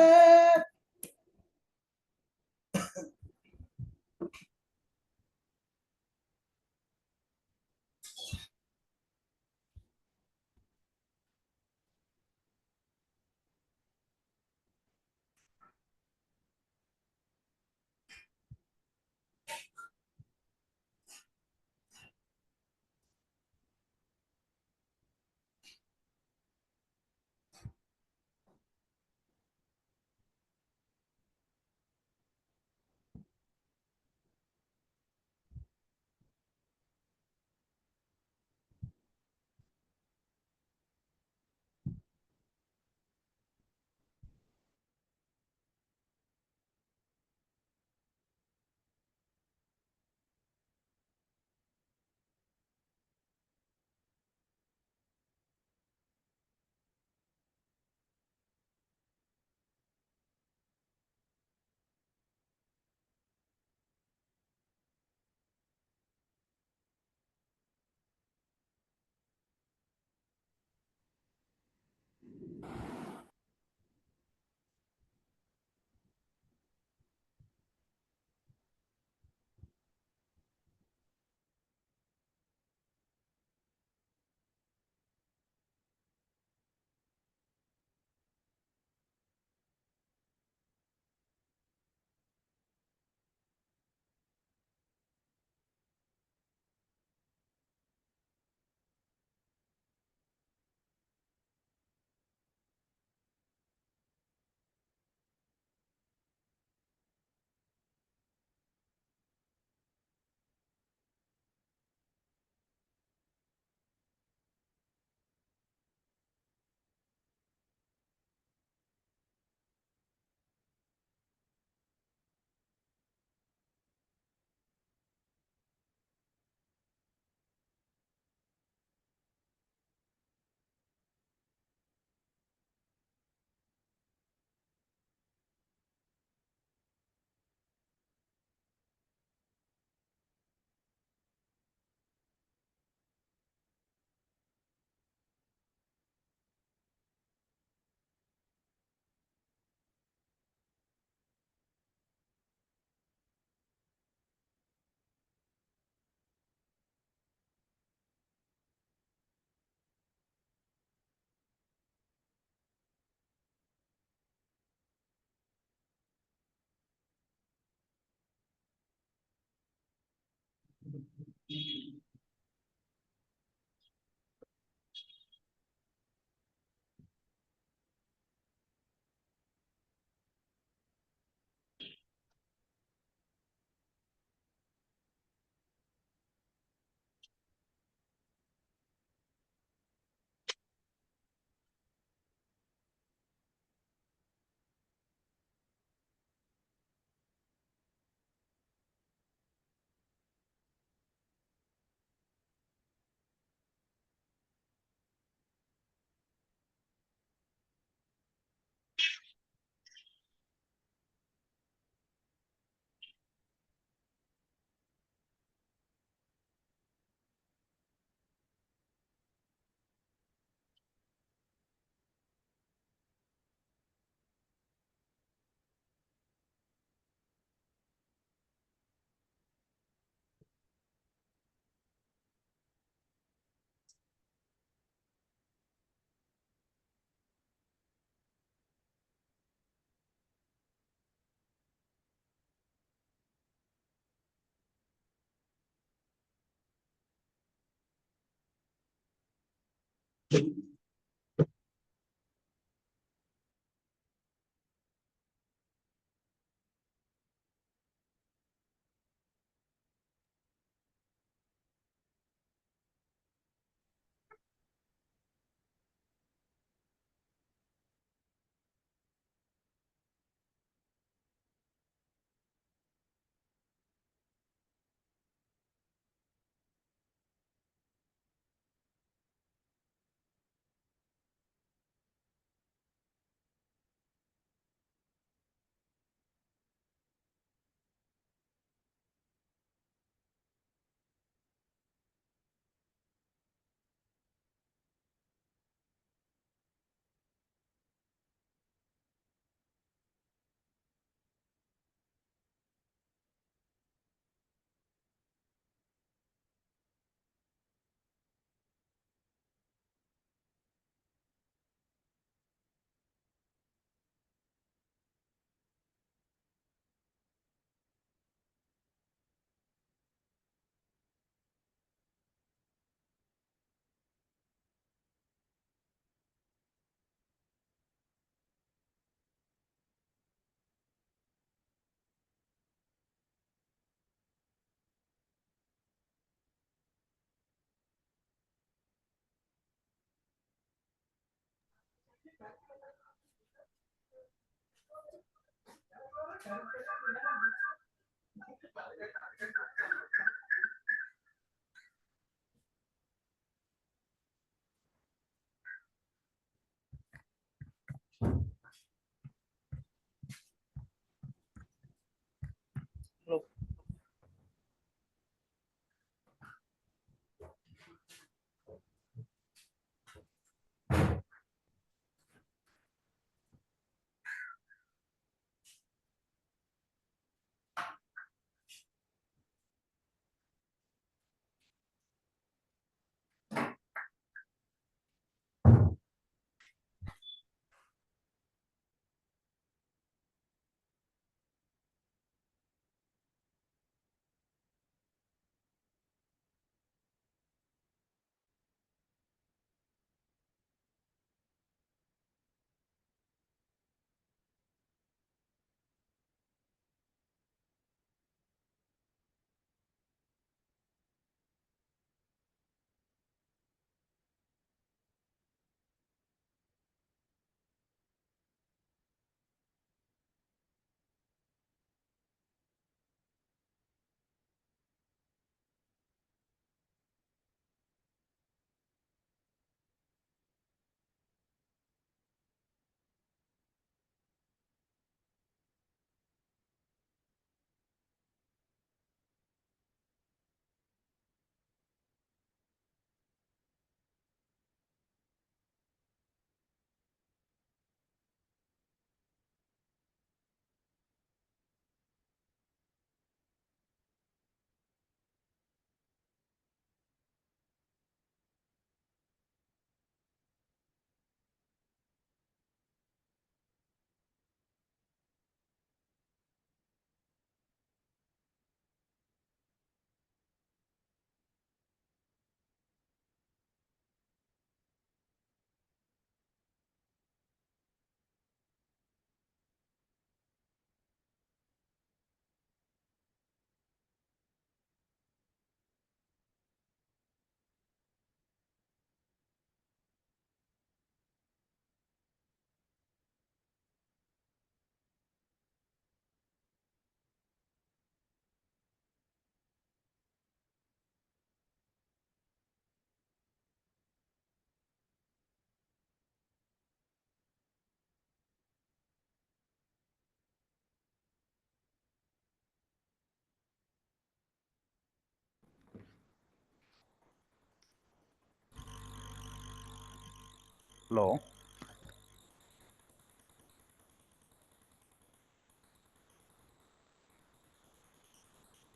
ஹலோ,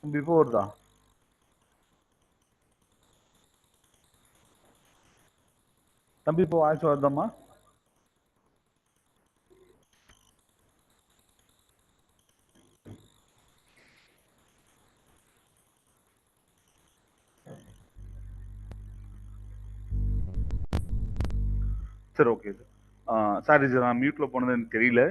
பிஃபோர் தான். தம்பி இப்போ வாய்ஸ் வருதாம்மா? சரி, ஓகே சார். சாரி சார், நான் மியூட்ல போனது எனக்கு தெரியல.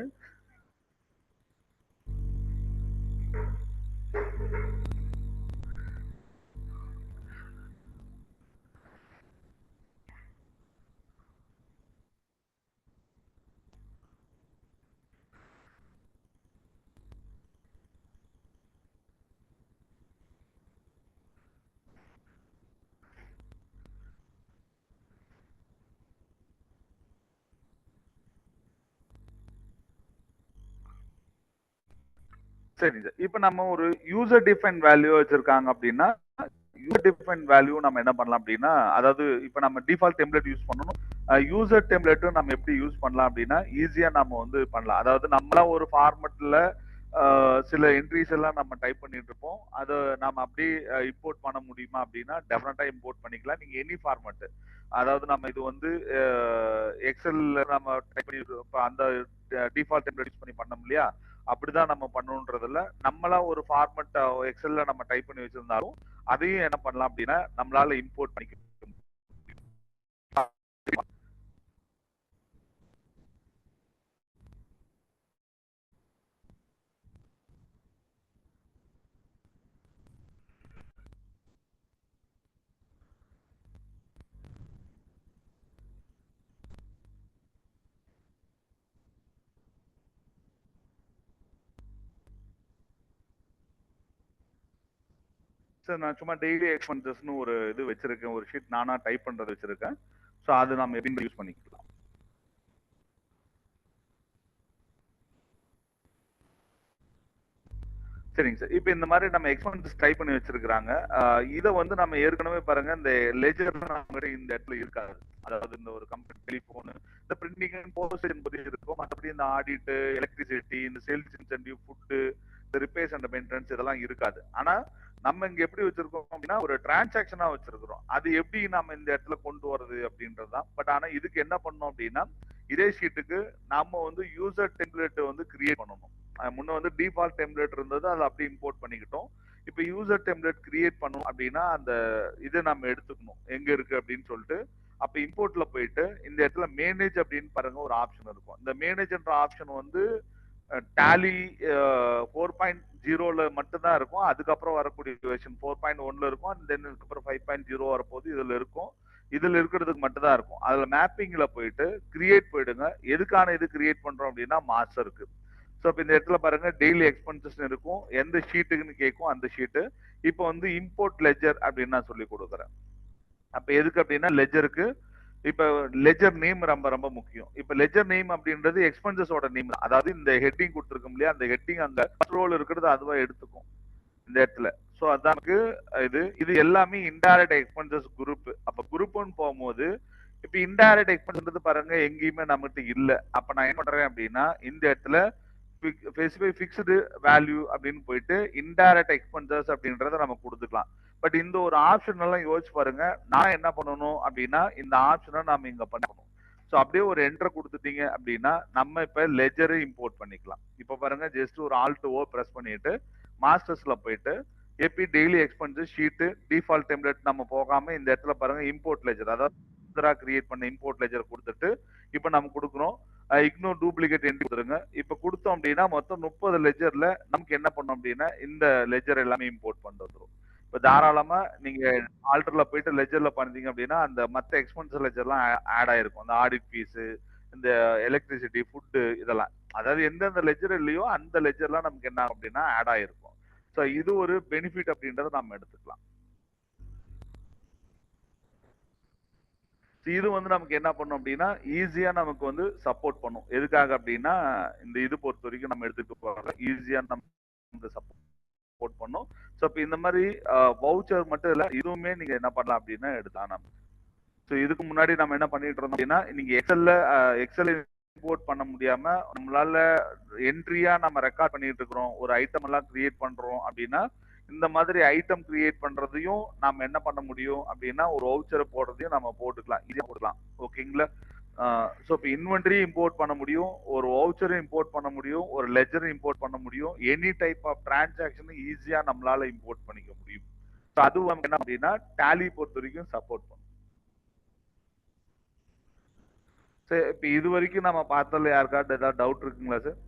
சரி சார், இப்போ நம்ம ஒரு யூசர் டிஃபைன் வேல்யூ வச்சிருக்காங்க அப்படின்னா, யூசர் டிஃபைன் வேல்யூ நம்ம என்ன பண்ணலாம் அப்படின்னா, அதாவது இப்போ நம்ம டிஃபால்ட் டெம்ப்ளேட் யூஸ் பண்ணணும். யூசர் டெம்ப்ளேட்டும் நம்ம எப்படி யூஸ் பண்ணலாம் அப்படின்னா, ஈஸியா நம்ம வந்து பண்ணலாம். அதாவது நம்மளா ஒரு ஃபார்மட்ல சில என்ட்ரிஸ் எல்லாம் நம்ம டைப் பண்ணிட்டு இருப்போம். அதை நம்ம அப்படியே இம்போர்ட் பண்ண முடியுமா அப்படின்னா, டெஃபினட்டா இம்போர்ட் பண்ணிக்கலாம். நீங்க எனி ஃபார்மட், அதாவது நம்ம இது வந்து எக்ஸல்ல நம்ம டைப் பண்ணி அந்த டிஃபால்ட் டெம்ப்ளேட் யூஸ் பண்ணி பண்ணோம் இல்லையா, அப்படிதான் நம்ம பண்ணணுன்றதுல நம்மளா ஒரு ஃபார்மட் எக்ஸல்ல நம்ம டைப் பண்ணி வச்சிருந்தாலும் அதையும் என்ன பண்ணலாம் அப்படின்னா நம்மளால இம்போர்ட் பண்ணிக்க. சார் நான் சும்மா டெய்லி எக்ஸ்பென்சஸ்னு ஒரு இது வச்சிருக்கேன், ஒரு ஷீட் நானா டைப் பண்றது வச்சிருக்கேன். ஸோ அது நம்ம எப்படி யூஸ் பண்ணிக்கலாம். சரிங்க சார். இப்போ இந்த மாதிரி நம்ம எக்ஸ்பென்சஸ் டைப் பண்ணி வச்சிருக்காங்க. இதை வந்து நம்ம ஏற்கனவே பாருங்க இந்த லெஜர் நம்ம இந்த இடத்துல இருக்காது. அதாவது இந்த ஒரு கம்பெனி டெலிஃபோன், இந்த பிரிண்டிங் அண்ட் போஸ்டேஜ் என்பது இருக்கும். மற்றபடி இந்த ஆடிட், எலக்ட்ரிசிட்டி, இந்த சேல்ஸ் இன்சென்டிவ், ஃபுட்டு, இந்த ரிப்பேர்ஸ் அண்ட் மெயின்டெனன்ஸ் இதெல்லாம் இருக்காது. ஆனா நம்ம இங்க எப்படி வச்சிருக்கோம் அப்படின்னா ஒரு டிரான்சாக்ஷனா வச்சிருக்கிறோம். அது எப்படி நம்ம இந்த இடத்துல கொண்டு வரது அப்படின்றதுதான். பட் ஆனா இதுக்கு என்ன பண்ணோம் அப்படின்னா இதே ஷீட்டுக்கு நாம வந்து யூசர் டெம்ப்ளேட் வந்து கிரியேட் பண்ணணும். முன்ன வந்து டிஃபால்ட் டெம்ப்ளேட் இருந்தது, அதை அப்படி இம்போர்ட் பண்ணிக்கிட்டோம். இப்போ யூசர் டெம்ப்ளேட் கிரியேட் பண்ணணும் அப்படின்னா அந்த இதை நம்ம எடுத்துக்கணும் எங்க இருக்கு அப்படின்னு சொல்லிட்டு. அப்ப இம்போர்ட்ல போயிட்டு இந்த இடத்துல மேனேஜ் அப்படின்னு பாருங்க ஒரு ஆப்ஷன் இருக்கும். இந்த மேனேஜ்ன்ற ஆப்ஷன் வந்து டேலி 4.0ல மட்டும்தான் இருக்கும். அதுக்கப்புறம் வரக்கூடிய வெர்ஷன் 4.1ல இருக்கும். தென் அதுக்கப்புறம் 5.0 வரப்போது இதுல இருக்கும். இதுல இருக்கிறதுக்கு மட்டும் தான் இருக்கும். அதுல மேப்பிங்ல போயிட்டு கிரியேட் போயிடுங்க. எதுக்கான இது கிரியேட் பண்றோம் அப்படின்னா மாஸ்டருக்கு. ஸோ இப்போ இந்த இடத்துல பாருங்க டெய்லி எக்ஸ்பென்சஸ் இருக்கும், எந்த ஷீட்டுக்குன்னு கேட்கும் அந்த ஷீட்டு. இப்போ வந்து இம்போர்ட் லெஜர் அப்படின்னு நான் சொல்லி கொடுக்குறேன். அப்ப எதுக்கு அப்படின்னா லெஜருக்கு இப்ப லெஜர் நேம் ரொம்ப ரொம்ப முக்கியம். இப்ப லெஜர் நேம் அப்படின்றது எக்ஸ்பென்சஸோட நேம். அதாவது இந்த ஹெட்டிங் கொடுத்துருக்கோம் இல்லையா, அந்த ஹெட்டிங் அங்க ரோல் இருக்கிறது அதுவா எடுத்துக்கும் இந்த இடத்துல. ஸோ அதான் இது எல்லாமே இன்டைரக்ட் எக்ஸ்பென்சஸ் குரூப். அப்ப குரூப்னு போகும்போது இப்ப இன்டைரக்ட் எக்ஸ்பென்சஸ் பாருங்க எங்கேயுமே நம்மகிட்ட இல்ல. அப்ப நான் என்ன பண்றேன் அப்படின்னா இந்த இடத்துல ஸ்பெசிஃபை ஃபிக்ஸ்டு வேல்யூ அப்படின்னு போயிட்டு இன்டைரக்ட் எக்ஸ்பென்சஸ் அப்படின்றத நம்ம கொடுத்துக்கலாம். பட் இந்த ஒரு ஆப்ஷன் எல்லாம் யோசிச்சு பாருங்க. நான் என்ன பண்ணணும் அப்படின்னா இந்த ஆப்ஷனை நாம இங்க பண்ணணும். ஸோ அப்படியே ஒரு என்டர் கொடுத்துட்டீங்க அப்படின்னா நம்ம இப்ப லெஜரை இம்போர்ட் பண்ணிக்கலாம். இப்ப பாருங்க ஜஸ்ட் ஒரு ஆல்ட் ஓ பிரஸ் பண்ணிட்டு மாஸ்டர்ஸ்ல போயிட்டு AB daily expenses sheet default template நம்ம போகாம இந்த இடத்துல பாருங்க இம்போர்ட் லெஜர், அதாவது கிரியேட் பண்ண இம்போர்ட் லெஜர் கொடுத்துட்டு இப்ப நம்ம கொடுக்குறோம் இக்னோர் டூப்ளிகேட் என்ட்ரி கொடுத்துருங்க. இப்ப கொடுத்தோம் அப்படின்னா மொத்தம் 30 லெஜர்ல நமக்கு என்ன பண்ணோம் அப்படின்னா இந்த லெஜர் எல்லாமே இம்போர்ட் பண்ணிட்டு வந்துடும். இப்ப தாராளமா நீங்க ஆல்டர்ல போயிட்டு லெஜர்ல பண்ணீங்க அப்படின்னா அந்த மத்த எக்ஸ்பென்சஸ் லெஜர்லாம் ஆட் ஆயிருக்கும். அந்த ஆடிட் ஃபீஸ், இந்த எலக்ட்ரிசிட்டி, ஃபுட்டு இதெல்லாம், அதாவது எந்தெந்த லெஜர் இல்லையோ அந்த லெஜர்லாம் நமக்கு என்ன அப்படின்னா ஆட் ஆயிருக்கும். ஸோ இது ஒரு பெனிஃபிட் அப்படின்றத நம்ம எடுத்துக்கலாம். இது வந்து நமக்கு என்ன பண்ணும் அப்படின்னா ஈஸியா நமக்கு வந்து சப்போர்ட் பண்ணும். எதுக்காக அப்படின்னா இந்த இது பொறுத்த வரைக்கும் நம்ம எடுத்துட்டு போக ஈஸியா நமக்கு சப்போர்ட் பண்ணும். ஸோ இப்போ இந்த மாதிரி வவுச்சர் மட்டும் இல்ல, இதுவுமே நீங்க என்ன பண்ணலாம் அப்படின்னா எடுக்கலாம் நம்ம. ஸோ இதுக்கு முன்னாடி நம்ம என்ன பண்ணிட்டு இருந்தோம் அப்படின்னா நீங்க எக்ஸல் இம்போர்ட் பண்ண முடியாம நம்மளால என்ட்ரியா நம்ம ரெக்கார்ட் பண்ணிட்டு இருக்கிறோம், ஒரு ஐட்டம் எல்லாம் கிரியேட் பண்றோம் அப்படின்னா இந்த மாதிரி ஐட்டம் கிரியேட் பண்றதையும் நாம என்ன பண்ண முடியும் அப்படின்னா ஒரு வவுச்சரை போடுறதையும் நம்ம போட்டுக்கலாம், ஈஸியா போட்டுக்கலாம். ஓகேங்களா? ஸோ இப்போ இன்வென்டரி இம்போர்ட் பண்ண முடியும், ஒரு வவுச்சரை இம்போர்ட் பண்ண முடியும், ஒரு லெஜர் இம்போர்ட் பண்ண முடியும், எனி டைப் ஆஃப் டிரான்சாக்ஷன் ஈஸியா நம்மளால இம்போர்ட் பண்ணிக்க முடியும். ஸோ அது நமக்கு என்ன அப்படின்னா டேலி பொறுத்த வரைக்கும் சப்போர்ட் பண்ணும். சரி, இப்போ இது வரைக்கும் நம்ம பார்த்ததுல யாருக்காவது ஏதாவது டவுட் இருக்குங்களா sir?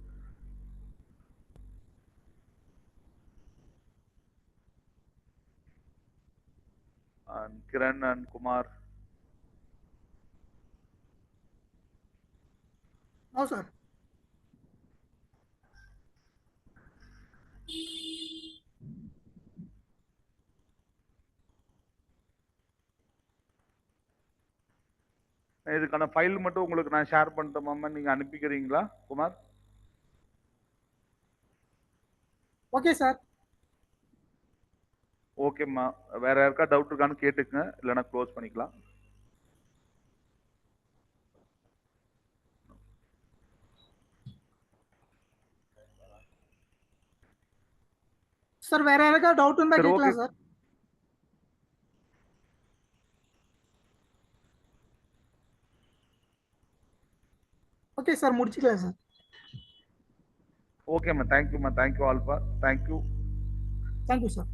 Kiran and Kumar. No, sir. இதுக்கான ஃபைல் மட்டும் உங்களுக்கு நான் ஷேர் பண்ணிட்டோமா, நீங்க அனுப்பிக்கிறீங்களா குமார்? Okay sir. ஓகேம்மா, வேற யாருக்கா டவுட் இருக்கான்னு கேட்டுக்குங்க, இல்லைன்னா க்ளோஸ் பண்ணிக்கலாம். சார் வேற யாருக்கா டவுட் இருந்தா கேட்கலாம் சார். ஓகே சார், முடிச்சுக்கலாம் சார். ஓகேம்மா, தேங்க்யூம்மா, thank you alpha, thank you. Thank you sir.